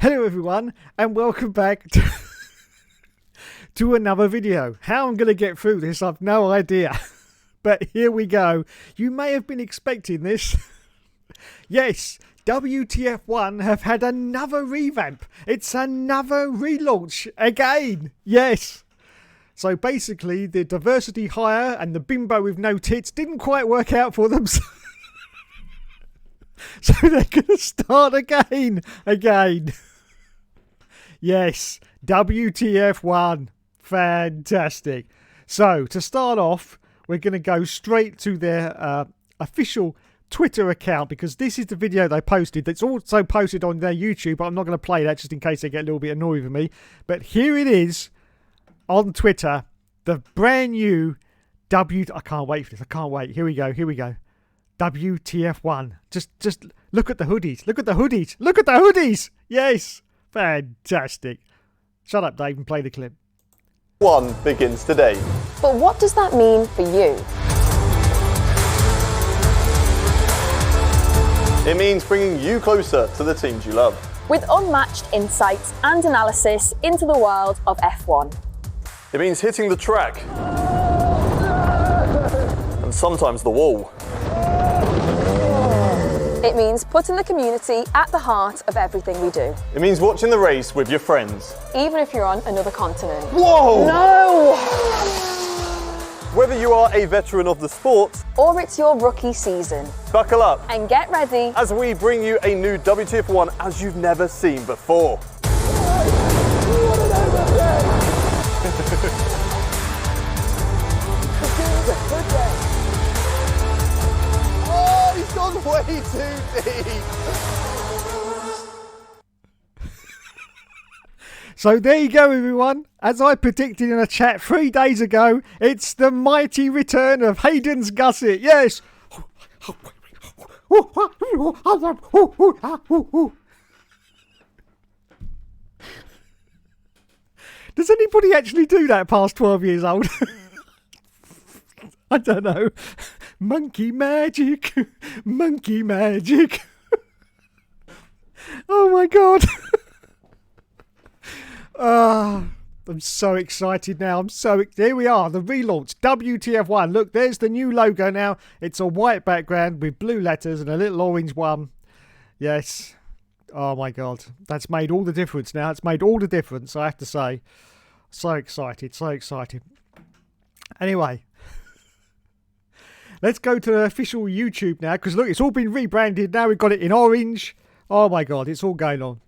Hello everyone and welcome back to another video. How I'm going to get through this I've no idea, but here we go. You may have been expecting this. Yes, WTF1 have had another revamp. It's another relaunch again. Yes. So basically the diversity hire and the bimbo with no tits didn't quite work out for them. So they're going to start again. Yes, WTF1. Fantastic. So to start off, we're going to go straight to their official Twitter account, because this is the video they posted. It's also posted on their YouTube, but I'm not going to play that just in case they get a little bit annoyed with me. But here it is on Twitter. The brand new I can't wait for this. I can't wait. Here we go. WTF1. Just look at the hoodies. Look at the hoodies. Yes. Fantastic. Shut up, Dave, and play the clip. One begins today. But what does that mean for you? It means bringing you closer to the teams you love. With unmatched insights and analysis into the world of F1. It means hitting the track. And sometimes the wall. It means putting the community at the heart of everything we do. It means watching the race with your friends. Even if you're on another continent. Whoa! No! Whether you are a veteran of the sport, or it's your rookie season. buckle up And get ready as we bring you a new WTF1 as you've never seen before. Oh, he's gone way too deep. So there you go, everyone. As I predicted in a chat 3 days ago, it's the mighty return of Hayden's Gusset. Yes. Does anybody actually do that past 12 years old? I don't know. Monkey magic. Monkey magic. Oh my God. I'm so excited now. Here we are, the relaunch, WTF1. Look, there's the new logo now. It's a white background with blue letters and a little orange one. Yes. Oh my God. That's made all the difference now. It's made all the difference, I have to say. So excited. Anyway. Let's go to the official YouTube now, because look, it's all been rebranded. Now we've got it in orange. Oh my God, it's all going on.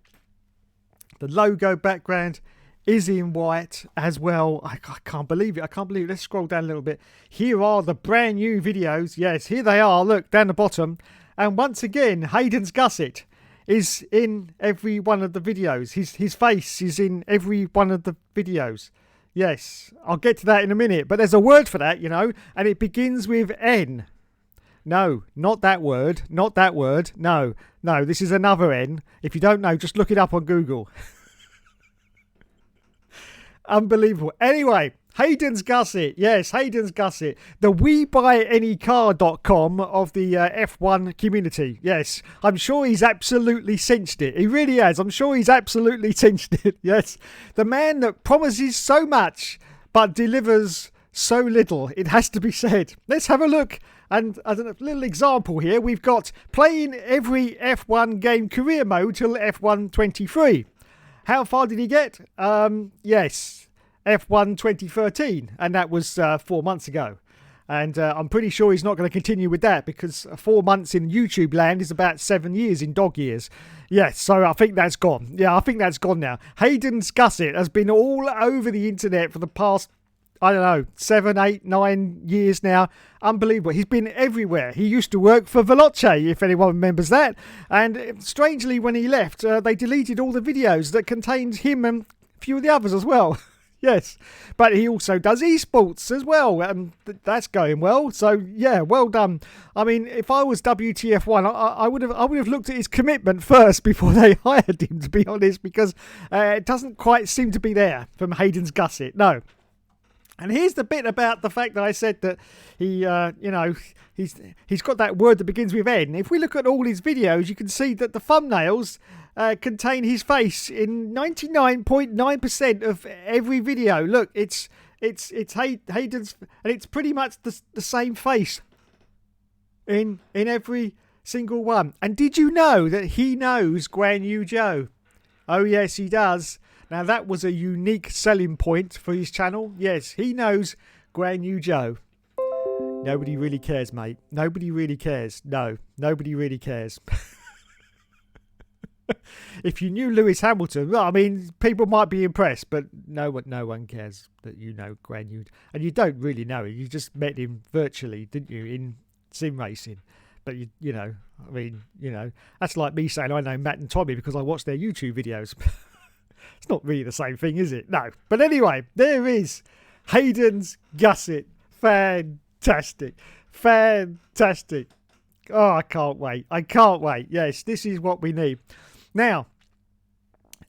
The logo background is in white as well. I can't believe it. Let's scroll down a little bit. Here are the brand new videos. Yes, here they are. Look, down the bottom. And once again, Hayden's Gusset is in every one of the videos. His face is in every one of the videos. Yes, I'll get to that in a minute. But there's a word for that, you know, and it begins with N. No, not that word. No, this is another N. If you don't know, just look it up on Google. Unbelievable. Anyway, Hayden's Gusset. Yes, Hayden's Gusset. The WeBuyAnyCar.com of the F1 community. Yes, I'm sure he's absolutely cinched it. He really has. I'm sure he's absolutely cinched it. Yes, the man that promises so much but delivers so little, it has to be said. Let's have a look. And as a little example here, we've got playing every F1 game career mode till F1 23. How far did he get? Yes, F1 2013, and that was 4 months ago. And I'm pretty sure he's not going to continue with that, because 4 months in YouTube land is about 7 years in dog years. Yes, so I think that's gone. Yeah, I think that's gone now. Hayden's Gusset has been all over the internet for the past, I don't know, 7, 8, 9 years now. Unbelievable. He's been everywhere. He used to work for Veloce, if anyone remembers that. And strangely, when he left, they deleted all the videos that contained him and a few of the others as well. Yes, but he also does esports as well, and that's going well. So yeah, well done. I mean, if I was WTF1, I would have looked at his commitment first before they hired him, to be honest, because it doesn't quite seem to be there from Hayden's Gusset. No. And here's the bit about the fact that I said that he, he's got that word that begins with N. If we look at all his videos, you can see that the thumbnails contain his face in 99.9% of every video. Look, it's Hayden's, and it's pretty much the same face in every single one. And did you know that he knows Guan Yu Zhou? Oh yes, he does. Now that was a unique selling point for his channel. Yes, he knows Guan Yu Zhou. Nobody really cares, mate. Nobody really cares. No, nobody really cares. If you knew Lewis Hamilton, well, I mean, people might be impressed, but no one cares that you know Guan Yu. And you don't really know him. You just met him virtually, didn't you, in sim racing? But that's like me saying I know Matt and Tommy because I watch their YouTube videos. It's not really the same thing, is it? No. But anyway, there is Hayden's gusset. Fantastic. Fantastic. Oh, I can't wait. I can't wait. Yes, this is what we need. Now,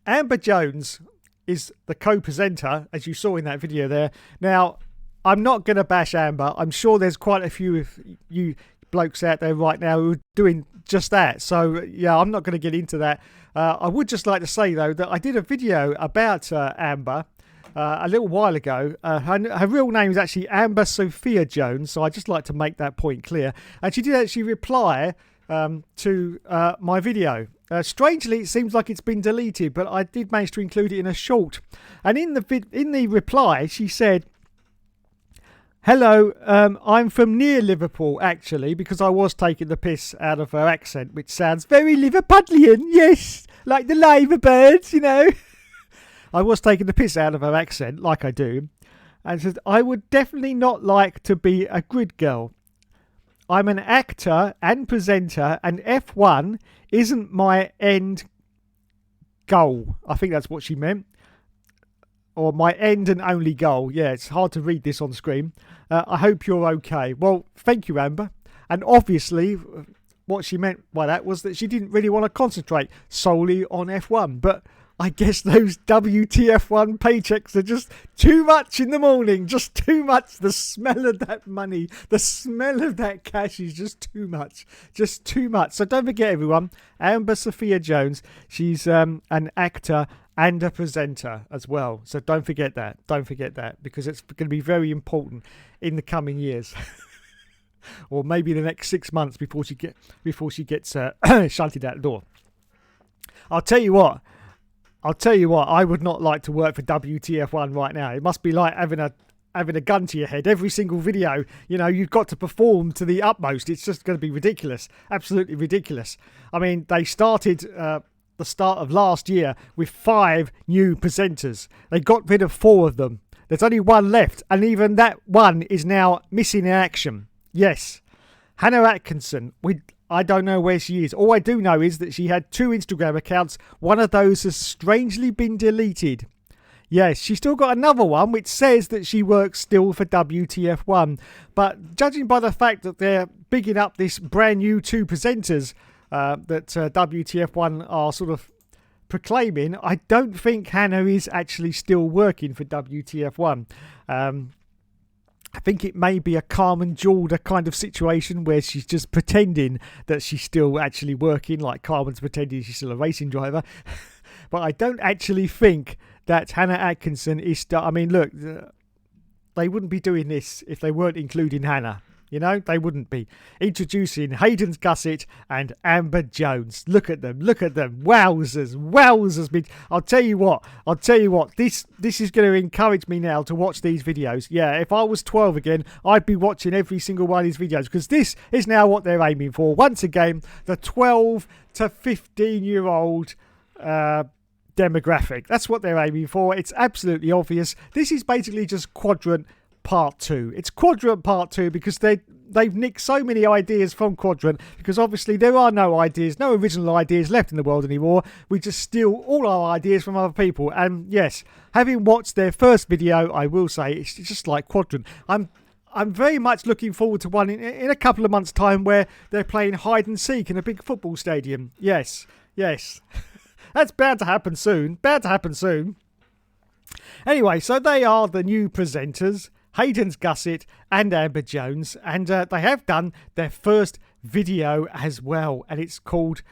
Amber Jones is the co-presenter, as you saw in that video there. Now, I'm not going to bash Amber. I'm sure there's quite a few of you blokes out there right now who are doing just that. So, yeah, I'm not going to get into that. I would just like to say, though, that I did a video about Amber a little while ago. Her real name is actually Amber Sophia Jones, so I'd just like to make that point clear. And she did actually reply to my video. Strangely, it seems like it's been deleted, but I did manage to include it in a short. And in the reply, she said, "Hello, I'm from near Liverpool, actually, because I was taking the piss out of her accent, which sounds very Liverpudlian, yes, like the Labour birds, you know." I was taking the piss out of her accent, like I do, and said, "I would definitely not like to be a grid girl. I'm an actor and presenter, and F1 isn't my end goal." I think that's what she meant. Or my end and only goal. Yeah, it's hard to read this on screen. I hope you're okay. Well, thank you, Amber. And obviously, what she meant by that was that she didn't really want to concentrate solely on F1. But I guess those WTF1 paychecks are just too much in the morning. Just too much. The smell of that money, the smell of that cash is just too much. Just too much. So don't forget, everyone, Amber Sophia Jones, she's an actor and a presenter as well. So don't forget that. Don't forget that, because it's going to be very important in the coming years. Or maybe the next 6 months before she gets shunted out the door. I'll tell you what, I would not like to work for WTF1 right now. It must be like having a gun to your head. Every single video, you've got to perform to the utmost. It's just going to be ridiculous. Absolutely ridiculous. I mean, they started the start of last year with 5 new presenters. They got rid of 4 of them. There's only 1 left, and even that one is now missing in action. Yes, Hannah Atkinson. I don't know where she is. All I do know is that she had 2 Instagram accounts. One of those has strangely been deleted. Yes, she's still got another one which says that she works still for WTF1. But judging by the fact that they're bigging up this brand new 2 presenters that WTF1 are sort of proclaiming, I don't think Hannah is actually still working for WTF1. I think it may be a Carmen Jordan kind of situation where she's just pretending that she's still actually working, like Carmen's pretending she's still a racing driver. But I don't actually think that Hannah Atkinson is still... I mean, look, they wouldn't be doing this if they weren't including Hannah. They wouldn't be. Introducing Hayden's Gusset and Amber Jones. Look at them. Wowzers. I'll tell you what. This is going to encourage me now to watch these videos. Yeah, if I was 12 again, I'd be watching every single one of these videos, because this is now what they're aiming for. Once again, the 12 to 15-year-old demographic. That's what they're aiming for. It's absolutely obvious. This is basically just Quadrant Part 2. It's Quadrant Part 2 because they've nicked so many ideas from Quadrant, because obviously there are no original ideas left in the world anymore. We just steal all our ideas from other people. And yes, having watched their first video, I will say it's just like Quadrant. I'm very much looking forward to one in a couple of months' time where they're playing hide and seek in a big football stadium. Yes. That's bound to happen soon. Anyway, so they are the new presenters. Hayden's Gusset and Amber Jones, and they have done their first video as well, and it's called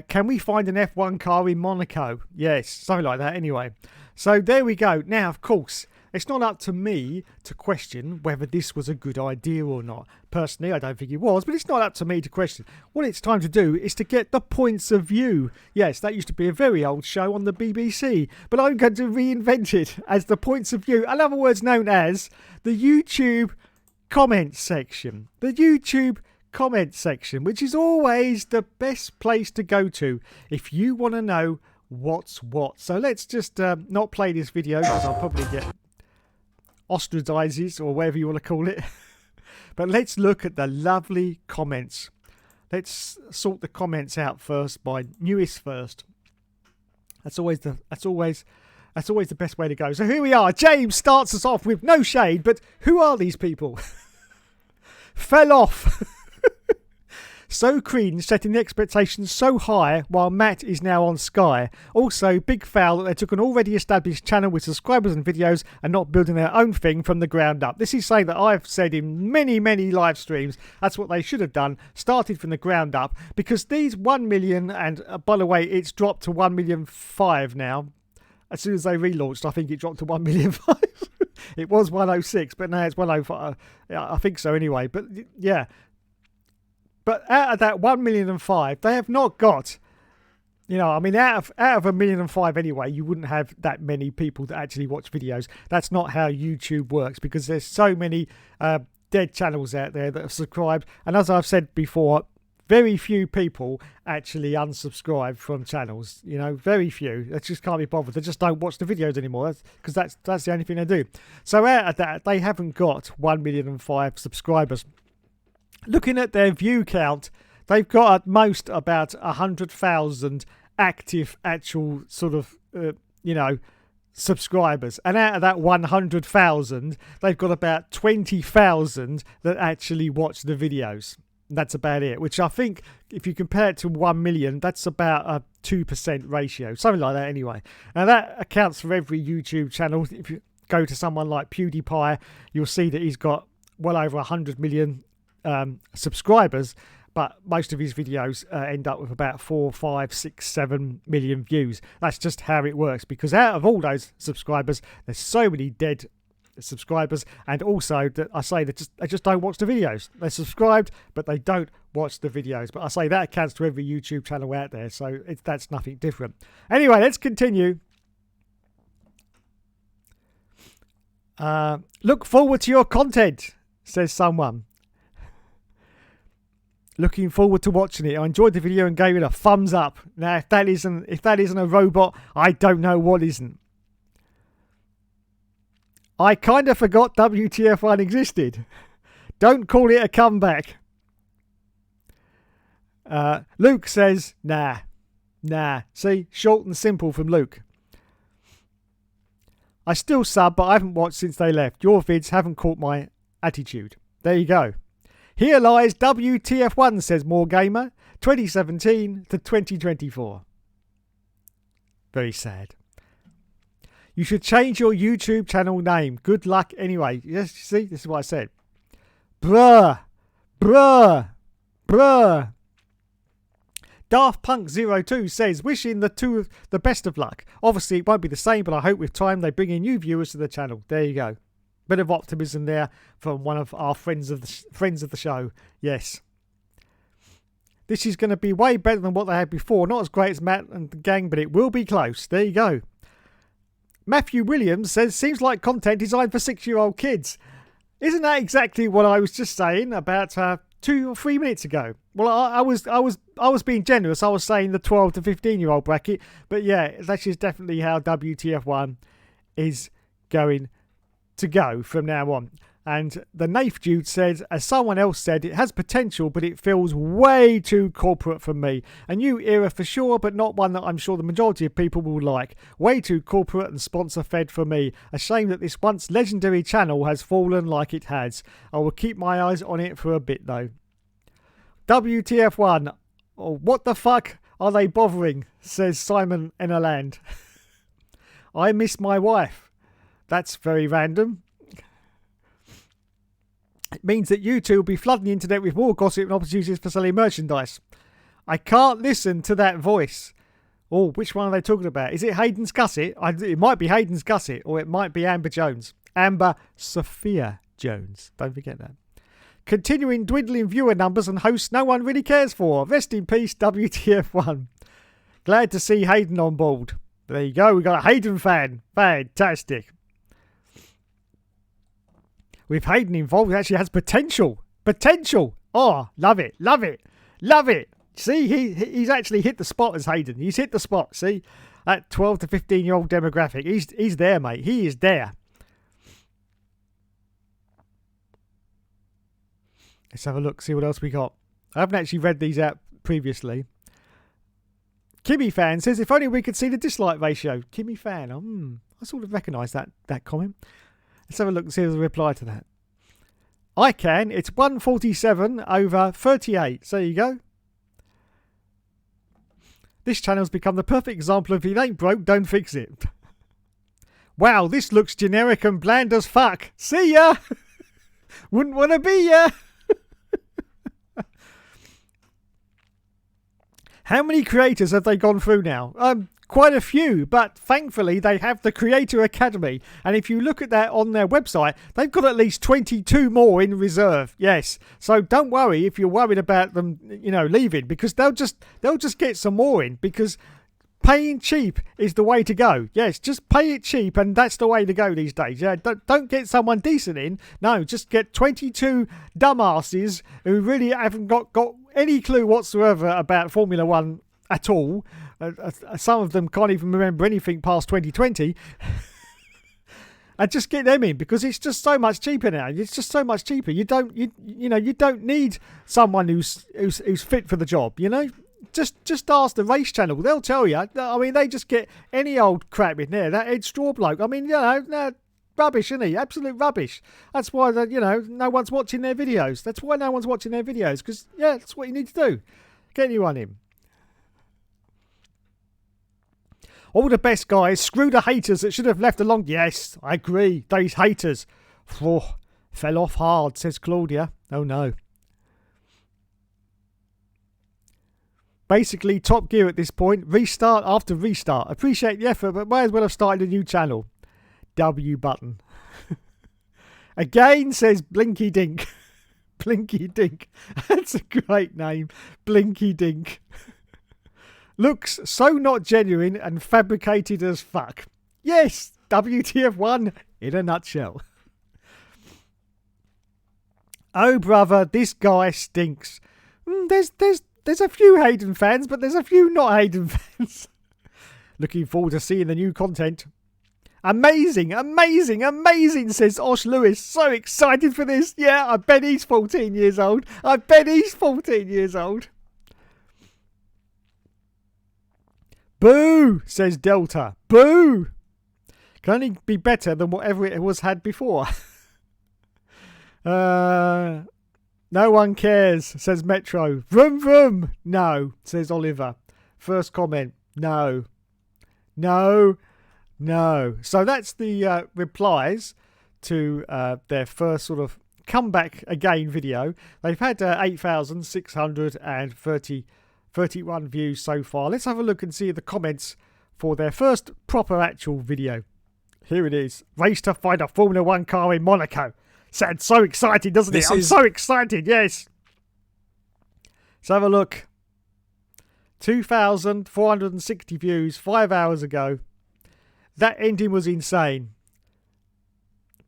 Can We Find an F1 Car in Monaco? Yes, something like that anyway. So there we go. Now, of course, it's not up to me to question whether this was a good idea or not. Personally, I don't think it was, but it's not up to me to question. What it's time to do is to get the points of view. Yes, that used to be a very old show on the BBC, but I'm going to reinvent it as the points of view, in other words known as the YouTube comment section. The YouTube comment section, which is always the best place to go to if you want to know what's what. So let's just not play this video because I'll probably get ostracizes or whatever you want to call it. But let's look at the lovely comments. Let's sort the comments out first by newest first. That's always the best way to go. So here we are. James starts us off with no shade, but who are these people? Fell off. So cringe, setting the expectations so high while Matt is now on Sky. Also, big foul that they took an already established channel with subscribers and videos and not building their own thing from the ground up. This is something that I've said in many, many live streams. That's what they should have done, started from the ground up, because these 1 million, and by the way, it's dropped to 1,000,005 now. As soon as they relaunched, I think it dropped to 1,000,005. It was 106, but now it's 105. I think so anyway. But yeah. But out of that 1,000,005, they have not got, I mean, out of 1,000,005 anyway, you wouldn't have that many people that actually watch videos. That's not how YouTube works, because there's so many dead channels out there that are subscribed. And as I've said before, very few people actually unsubscribe from channels. Very few. They just can't be bothered. They just don't watch the videos anymore, because that's the only thing they do. So out of that, they haven't got 1,000,005 subscribers. Looking at their view count, they've got at most about 100,000 active actual sort of, subscribers. And out of that 100,000, they've got about 20,000 that actually watch the videos. That's about it, which I think if you compare it to 1 million, that's about a 2% ratio, something like that anyway. Now that accounts for every YouTube channel. If you go to someone like PewDiePie, you'll see that he's got well over 100 million subscribers, but most of his videos end up with about 4, 5, 6, 7 million views. That's just how it works, because out of all those subscribers, there's so many dead subscribers, and also that I say that they just don't watch the videos. They're subscribed, but they don't watch the videos. But I say that accounts to every YouTube channel out there, so that's nothing different. Anyway, let's continue. Look forward to your content, says someone. Looking forward to watching it. I enjoyed the video and gave it a thumbs up. Now, if that isn't a robot, I don't know what isn't. I kind of forgot WTF1 existed. Don't call it a comeback. Luke says, nah. See, short and simple from Luke. I still sub, but I haven't watched since they left. Your vids haven't caught my attitude. There you go. Here lies WTF1, says More Gamer, 2017 to 2024. Very sad. You should change your YouTube channel name. Good luck anyway. Yes, see, this is what I said. Bruh. Daft Punk 02 says, wishing the two of the best of luck. Obviously, it won't be the same, but I hope with time they bring in new viewers to the channel. There you go. Bit of optimism there from one of our friends of the show. Yes. This is going to be way better than what they had before. Not as great as Matt and the gang, but it will be close. There you go. Matthew Williams says, seems like content designed for 6-year-old kids. Isn't that exactly what I was just saying about 2 or 3 minutes ago? Well, I was being generous. I was saying the 12 to 15-year-old bracket, but yeah, that is definitely how WTF1 is going to go from now on. And the Nath Dude said, as someone else said, it has potential, but it feels way too corporate for me. A new era for sure, but not one that I'm sure the majority of people will like. Way too corporate and sponsor-fed for me. A shame that this once legendary channel has fallen like it has. I will keep my eyes on it for a bit though. WTF1. Oh, what the fuck are they bothering? Says Simon Enaland. I miss my wife. That's very random. It means that you two will be flooding the internet with more gossip and opportunities for selling merchandise. I can't listen to that voice. Oh, which one are they talking about? Is it Hayden's Gusset? It might be Hayden's Gusset, or it might be Amber Jones. Amber Sophia Jones. Don't forget that. Continuing dwindling viewer numbers and hosts no one really cares for. Rest in peace, WTF1. Glad to see Hayden on board. There you go. We got a Hayden fan. Fantastic. With Hayden involved, it actually has potential. Potential. Oh, love it. Love it. Love it. See, he's actually hit the spot as Hayden. He's hit the spot. See, that 12 to 15-year-old demographic. He's there, mate. He is there. Let's have a look, see what else we got. I haven't actually read these out previously. Kimmy Fan says, if only we could see the dislike ratio. Kimmy Fan, I sort of recognise that comment. Let's have a look and see the reply to that. I can. It's 147 over 38. So there you go. This channel's become the perfect example of if it ain't broke, don't fix it. Wow, this looks generic and bland as fuck. See ya! Wouldn't want to be ya! How many creators have they gone through now? Quite a few, but thankfully they have the Creator Academy. And if you look at that on their website, they've got at least 22 more in reserve. Yes. So don't worry if you're worried about them, leaving, because they'll just get some more in, because paying cheap is the way to go. Yes, just pay it cheap, and that's the way to go these days. Yeah, don't get someone decent in. No, just get 22 dumbasses who really haven't got any clue whatsoever about Formula One at all. Some of them can't even remember anything past 2020. And just get them in, because it's just so much cheaper now. It's just so much cheaper. You don't need someone who's fit for the job. Just ask the race channel. They'll tell you. I mean, they just get any old crap in there. That Ed Straw bloke. I mean, rubbish, isn't he? Absolute rubbish. That's why no one's watching their videos. That's why no one's watching their videos, because that's what you need to do. Get anyone in. All the best, guys. Screw the haters that should have left along. Yes, I agree. These haters. Fell off hard, says Claudia. Oh no. Basically, Top Gear at this point. Restart after restart. Appreciate the effort, but might as well have started a new channel. W button. Again, says Blinky Dink. Blinky Dink. That's a great name. Blinky Dink. Looks so not genuine and fabricated as fuck. Yes, WTF1 in a nutshell. Oh, brother, this guy stinks. There's a few Hayden fans, but there's a few not Hayden fans. Looking forward to seeing the new content. Amazing, amazing, amazing, says Osh Lewis. So excited for this. Yeah, I bet he's 14 years old. I bet he's 14 years old. Boo, says Delta. Boo. Can only be better than whatever it was had before. No one cares, says Metro. Vroom vroom. No, says Oliver. First comment. No. So that's the replies to their first sort of comeback again video. They've had 8,631 views so far. Let's have a look and see the comments for their first proper actual video. Here it is. Race to find a Formula 1 car in Monaco. Sounds so exciting, doesn't it? I'm so excited, yes. Let's have a look. 2,460 views 5 hours ago. That ending was insane.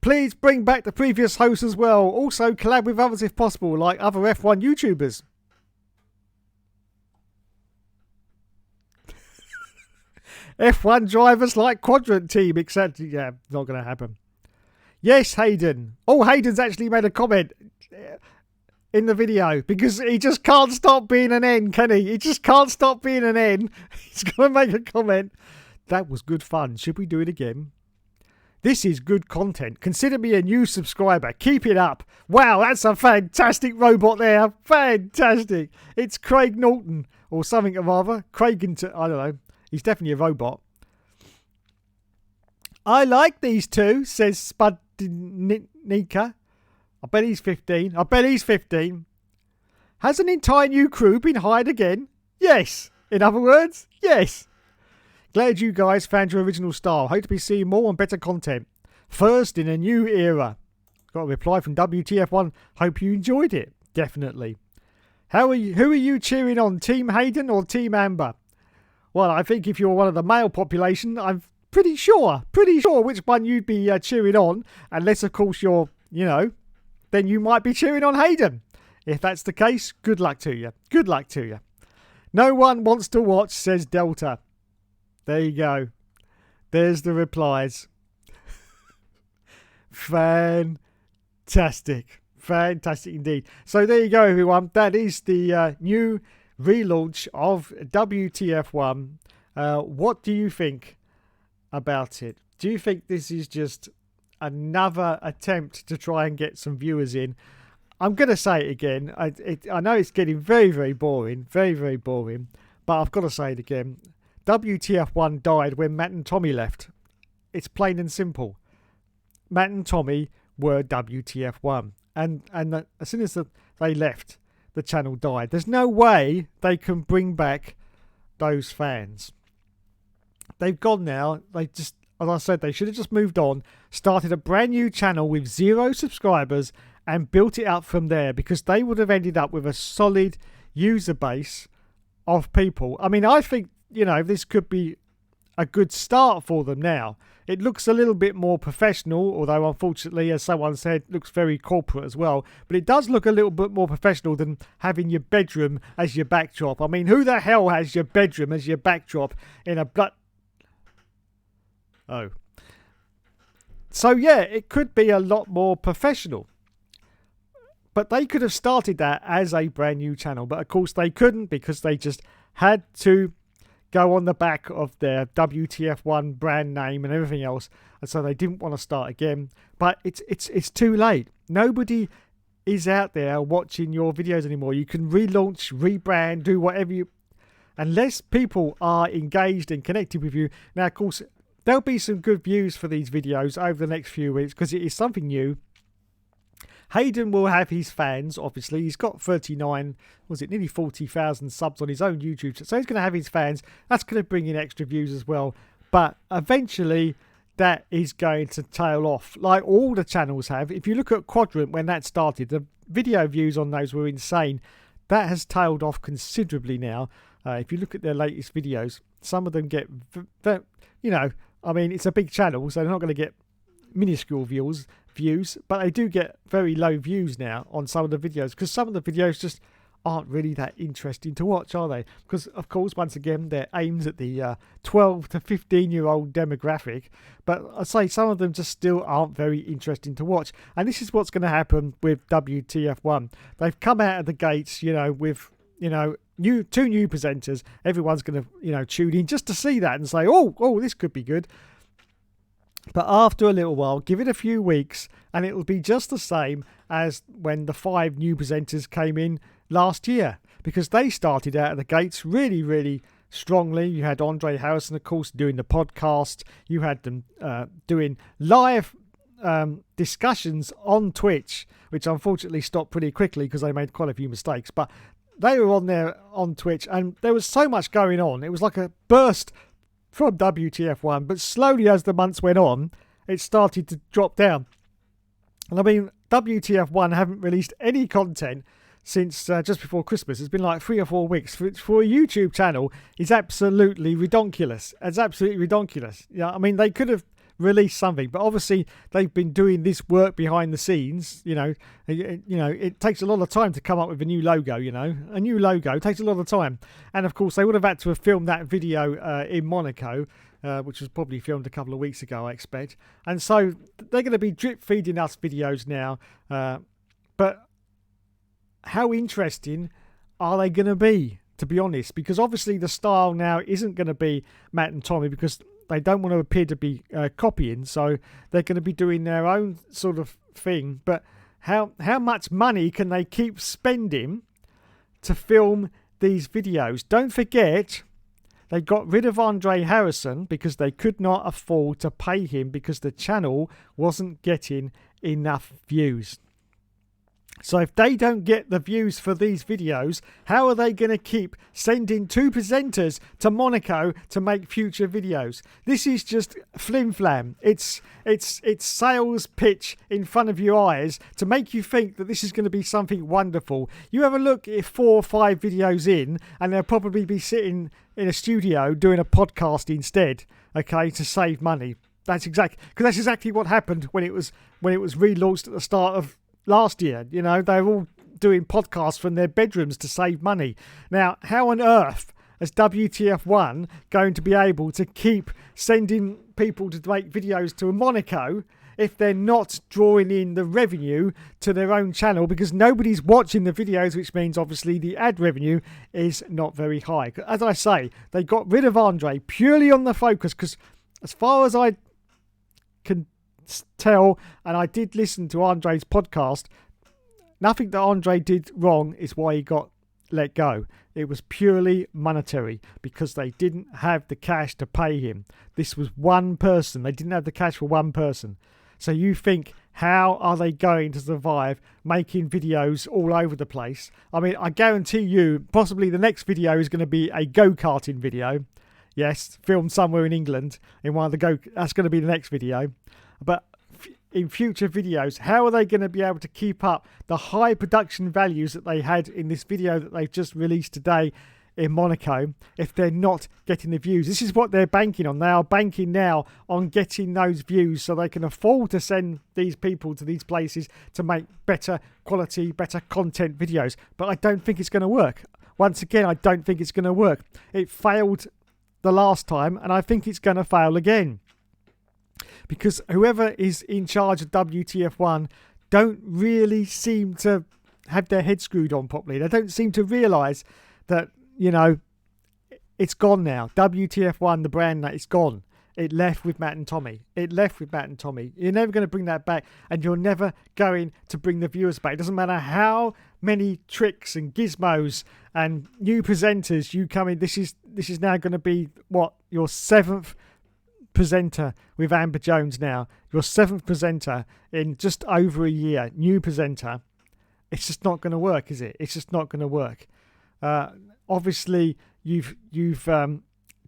Please bring back the previous hosts as well. Also collab with others if possible, like other F1 YouTubers. F1 drivers like Quadrant Team, etc. Yeah, not going to happen. Yes, Hayden. Oh, Hayden's actually made a comment in the video, because he just can't stop being an N, can he? He just can't stop being an N. He's going to make a comment. That was good fun. Should we do it again? This is good content. Consider me a new subscriber. Keep it up. Wow, that's a fantastic robot there. Fantastic. It's Craig Norton or something or other. I don't know. He's definitely a robot. I like these two, says Spudnika. I bet he's 15. I bet he's 15. Has an entire new crew been hired again? Yes. In other words, yes. Glad you guys found your original style. Hope to be seeing more and better content. First in a new era. Got a reply from WTF1. Hope you enjoyed it. Definitely. Who are you cheering on? Team Hayden or Team Amber? Well, I think if you're one of the male population, I'm pretty sure which one you'd be cheering on. Unless, of course, you're, then you might be cheering on Hayden. If that's the case, good luck to you. Good luck to you. No one wants to watch, says Delta. There you go. There's the replies. Fantastic. Fantastic indeed. So there you go, everyone. That is the new relaunch of WTF1. What do you think about it? Do you think this is just another attempt to try and get some viewers in? I'm going to say it again. I know it's getting very, very boring. Very, very boring. But I've got to say it again. WTF1 died when Matt and Tommy left. It's plain and simple. Matt and Tommy were WTF1. And as soon as they left, the channel died. There's no way they can bring back those fans. They've gone now. They just, as I said, they should have just moved on, started a brand new channel with 0 subscribers and built it up from there, because they would have ended up with a solid user base of people. I mean, I think, this could be a good start for them now. It looks a little bit more professional, although unfortunately, as someone said, looks very corporate as well. But it does look a little bit more professional than having your bedroom as your backdrop. I mean, who the hell has your bedroom as your backdrop in a Oh. So yeah, it could be a lot more professional. But they could have started that as a brand new channel. But of course they couldn't, because they just had to go on the back of their WTF1 brand name and everything else, and so they didn't want to start again. But it's too late. Nobody is out there watching your videos anymore. You can relaunch, rebrand, do whatever you, unless people are engaged and connected with you. Now, of course, there'll be some good views for these videos over the next few weeks, because it is something new. Hayden will have his fans, obviously. He's got 39, nearly 40,000 subs on his own YouTube channel. So he's going to have his fans. That's going to bring in extra views as well. But eventually, that is going to tail off, like all the channels have. If you look at Quadrant, when that started, the video views on those were insane. That has tailed off considerably now. If you look at their latest videos, some of them get, I mean, it's a big channel, so they're not going to get minuscule views, but they do get very low views now on some of the videos, because some of the videos just aren't really that interesting to watch, are they? Because, of course, once again, they're aimed at the 12 to 15-year-old demographic, but I'd say some of them just still aren't very interesting to watch. And this is what's going to happen with WTF1. They've come out of the gates, with, two new presenters. Everyone's going to, tune in just to see that and say, oh, this could be good. But after a little while, give it a few weeks, and it will be just the same as when the 5 new presenters came in last year, because they started out of the gates really, really strongly. You had Andre Harrison, of course, doing the podcast. You had them doing live discussions on Twitch, which unfortunately stopped pretty quickly because they made quite a few mistakes. But they were on there on Twitch, and there was so much going on. It was like a burst from WTF1, but slowly as the months went on, it started to drop down. And I mean, WTF1 haven't released any content since just before Christmas. It's been like 3 or 4 weeks, which for a YouTube channel is absolutely redonkulous. It's absolutely redonkulous. Yeah, I mean, they could have released something, but obviously they've been doing this work behind the scenes. It takes a lot of time to come up with a new logo. A new logo takes a lot of time, and of course they would have had to have filmed that video in Monaco, which was probably filmed a couple of weeks ago, I expect. And so they're going to be drip feeding us videos now, but how interesting are they going to be, to be honest? Because obviously the style now isn't going to be Matt and Tommy, because they don't want to appear to be copying, so they're going to be doing their own sort of thing. But how much money can they keep spending to film these videos? Don't forget, they got rid of Andre Harrison because they could not afford to pay him, because the channel wasn't getting enough views. So if they don't get the views for these videos, how are they going to keep sending 2 presenters to Monaco to make future videos? This is just flim-flam. It's sales pitch in front of your eyes to make you think that this is going to be something wonderful. You have a look at 4 or 5 videos in, and they'll probably be sitting in a studio doing a podcast instead, okay, to save money. That's exactly what happened when it was relaunched at the start of last year. You know, they were all doing podcasts from their bedrooms to save money. Now, how on earth is WTF1 going to be able to keep sending people to make videos to Monaco if they're not drawing in the revenue to their own channel? Because nobody's watching the videos, which means obviously the ad revenue is not very high. As I say, they got rid of Andre purely on the focus, because as far as I can tell, and I did listen to Andre's podcast, nothing that Andre did wrong is why he got let go. It was purely monetary, because they didn't have the cash to pay him. This was one person. They didn't have the cash for one person. So you think, how are they going to survive making videos all over the place? I mean, I guarantee you, possibly the next video is going to be a go-karting video. Yes, filmed somewhere in England in one of the that's going to be the next video. But in future videos, how are they going to be able to keep up the high production values that they had in this video that they've just released today in Monaco if they're not getting the views? This is what they're banking on. They are banking now on getting those views so they can afford to send these people to these places to make better quality, better content videos. But I don't think it's going to work. Once again, I don't think it's going to work. It failed the last time, and I think it's going to fail again. Because whoever is in charge of WTF1 don't really seem to have their head screwed on properly. They don't seem to realise that, you know, it's gone now. WTF1, the brand, it's gone. It left with Matt and Tommy. You're never going to bring that back, and you're never going to bring the viewers back. It doesn't matter how many tricks and gizmos and new presenters you come in. This is now going to be, what, your 7th presenter with Amber Jones now. Your 7th presenter in just over a year. New presenter. It's just not going to work, is it? It's just not going to work. Obviously, you've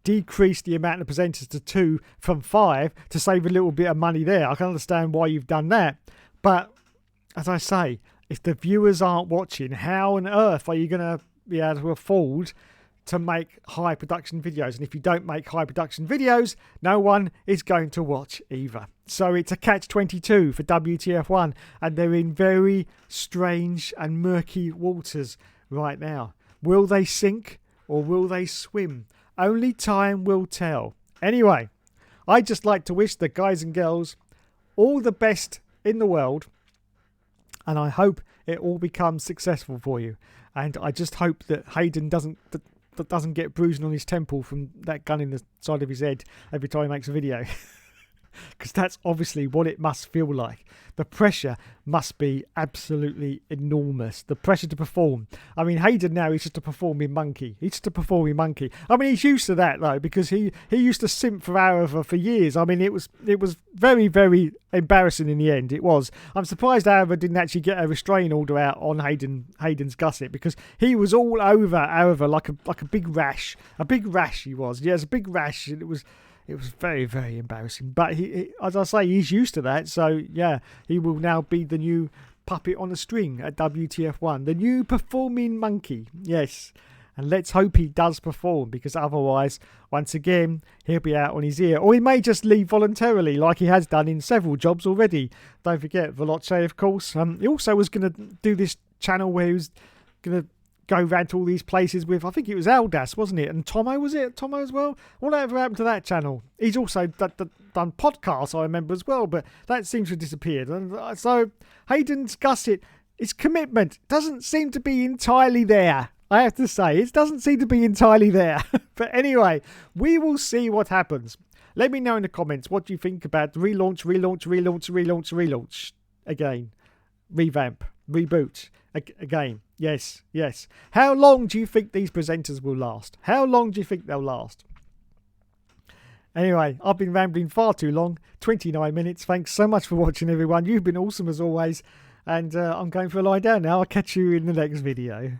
decreased the amount of presenters to 2 from 5 to save a little bit of money there. I can understand why you've done that. But as I say, if the viewers aren't watching, how on earth are you going to be able to afford to make high production videos? And if you don't make high production videos, no one is going to watch either. So it's a catch-22 for WTF1, and they're in very strange and murky waters right now. Will they sink or will they swim? Only time will tell. Anyway, I'd just like to wish the guys and girls all the best in the world, and I hope it all becomes successful for you. And I just hope that Hayden doesn't get bruising on his temple from that gun in the side of his head every time he makes a video. Because that's obviously what it must feel like. The pressure must be absolutely enormous. The pressure to perform. I mean, Hayden now is just a performing monkey. I mean, he's used to that though, because he used to simp for Arava for years. I mean, it was very, very embarrassing in the end. It was. I'm surprised Arava didn't actually get a restraining order out on Hayden's gusset, because he was all over Arava like a big rash. A big rash he was. Yeah, it was a big rash. It was very, very embarrassing. But he, as I say, he's used to that. So, yeah, he will now be the new puppet on a string at WTF1. The new performing monkey. Yes. And let's hope he does perform, because otherwise, once again, he'll be out on his ear. Or he may just leave voluntarily, like he has done in several jobs already. Don't forget, Veloce, of course. He also was going to do this channel where he was going to go around to all these places with, I think it was Aldas, wasn't it? And Tomo, was it? Tomo as well? Whatever happened to that channel? He's also done podcasts, I remember, as well, but that seems to have disappeared. And so Hayden's gusset, his commitment doesn't seem to be entirely there. I have to say, it doesn't seem to be entirely there. But anyway, we will see what happens. Let me know in the comments what you think about relaunch again. Revamp, reboot again. Yes. How long do you think these presenters will last? How long do you think they'll last? Anyway, I've been rambling far too long. 29 minutes. Thanks so much for watching, everyone. You've been awesome as always. And I'm going for a lie down now. I'll catch you in the next video.